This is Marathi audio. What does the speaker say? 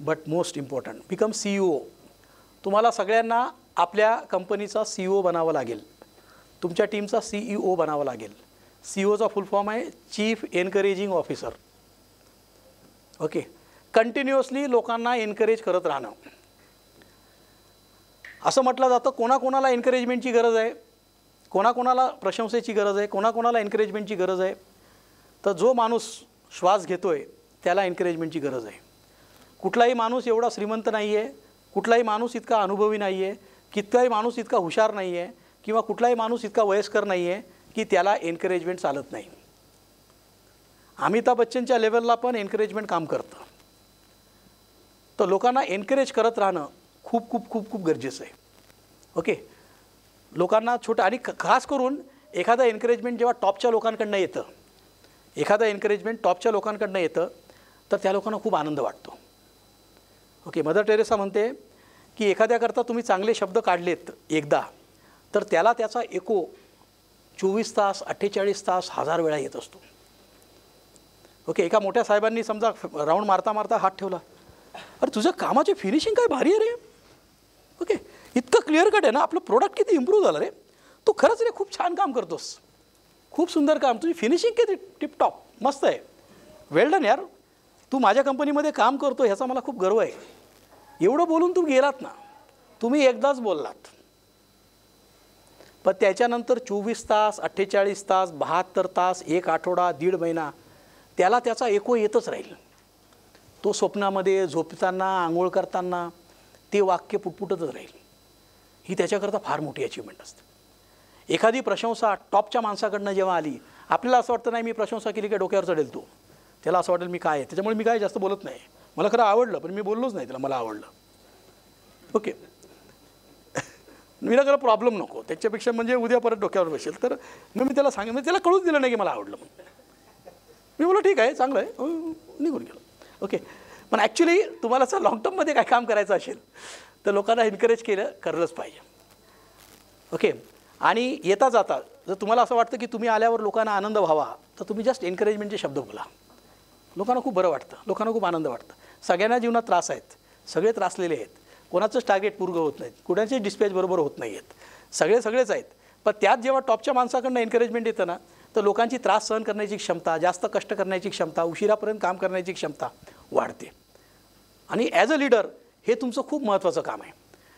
But most important become CEO. तुम्हाला सगळ्यांना आपल्या कंपनीचा CEO बनावं लागेल, तुमच्या टीमचा CEO बनावं लागेल. CEOचा फुल फॉर्म आहे chief encouraging officer. Okay, continuously लोकांना एनकरेज करत राहणं. असं म्हटलं जातं कोणाकोणाला एनकरेजमेंटची गरज आहे, कोणाकोणाला प्रशंसेची गरज आहे, कोणाकोणाला एनकरेजमेंटची गरज आहे. तर जो माणूस श्वास घेतोय त्याला एनकरेजमेंटची गरज आहे. कुठलाही माणूस एवढा श्रीमंत नाही आहे, कुठलाही माणूस इतका अनुभवी नाही आहे, कितकाही माणूस इतका हुशार नाही आहे किंवा कुठलाही माणूस इतका वयस्कर नाही आहे की त्याला एनकरेजमेंट चालत नाही. अमिताभ बच्चनच्या लेवलला पण एनकरेजमेंट काम करतं. तर लोकांना एनकरेज करत राहणं खूप खूप खूप खूप गरजेचं आहे. ओके, लोकांना छोटं आणि खास करून एखादं एनकरेजमेंट जेव्हा टॉपच्या लोकांकडनं येतं, एखादं एनकरेजमेंट टॉपच्या लोकांकडनं येतं तर त्या लोकांना खूप आनंद वाटतो. ओके, मदर टेरेसा म्हणते की एखाद्याकरता तुम्ही चांगले शब्द काढलेत एकदा तर त्याला त्याचा एको 24 तास 48 तास 1000 वेळा येत असतो. ओके, एका मोठ्या साहेबांनी समजा राऊंड मारता मारता हात ठेवला, अरे तुझं कामाची फिनिशिंग काय भारी आहे रे. ओके, इतकं क्लिअर कट आहे ना, आपलं प्रोडक्ट किती इम्प्रूव्ह झालं रे, तू खरंच रे खूप छान काम करतोस, खूप सुंदर काम, तुझी फिनिशिंग किती टिपटॉप मस्त आहे, वेल डन यार, तू माझ्या कंपनीमध्ये काम करतो ह्याचा मला खूप गर्व आहे. एवढं बोलून तू गेलात ना, तुम्ही एकदाच बोललात, पण त्याच्यानंतर 24 तास 48 तास 72 तास 1 आठवडा 1.5 महिना त्याला त्याचा एको येतच राहील. तो स्वप्नामध्ये झोपताना आंघोळ करताना ते वाक्य पुटपुटतच राहील. ही त्याच्याकरता फार मोठी अचिव्हमेंट असते. एखादी प्रशंसा टॉपच्या माणसाकडनं जेव्हा आली, आपल्याला असं वाटतं नाही मी प्रशंसा केली की डोक्यावर चढेल तो, त्याला असं वाटेल मी काय आहे, त्याच्यामुळे मी काय जास्त बोलत नाही, मला खरं आवडलं पण मी बोललोच नाही त्याला मला आवडलं. ओके, मी खरं प्रॉब्लेम नको त्याच्यापेक्षा, म्हणजे उद्या परत डोक्यावर बसेल. तर मी त्याला सांगेन, मी त्याला कळूच दिलं नाही की मला आवडलं म्हणून. मी बोललो ठीक आहे चांगलं आहे, निघून गेलो. ओके, पण ॲक्च्युली तुम्हाला जर लॉंग टर्ममध्ये काय काम करायचं असेल तर लोकांना एनकरेज करलंच पाहिजे. ओके, आणि येता जाता जर तुम्हाला असं वाटतं की तुम्ही आल्यावर लोकांना आनंद व्हावा तर तुम्ही जस्ट एनकरेजमेंटचे शब्द बोला. लोकांना खूप बरं वाटतं, लोकांना खूप आनंद वाटतं. सगळ्यांना जीवनात त्रास आहेत, सगळे त्रासलेले आहेत, कोणाचंच टार्गेट पूर्ण होत नाहीत, कुणाचे डिस्पॅच बरोबर होत नाही आहेत, सगळेच आहेत. पण त्यात जेव्हा टॉपच्या माणसाकडनं एनकरेजमेंट येतं ना तर लोकांची त्रास सहन करण्याची क्षमता, जास्त कष्ट करण्याची क्षमता, उशिरापर्यंत काम करण्याची क्षमता वाढते. आणि ॲज अ लीडर हे तुमचं खूप महत्त्वाचं काम आहे.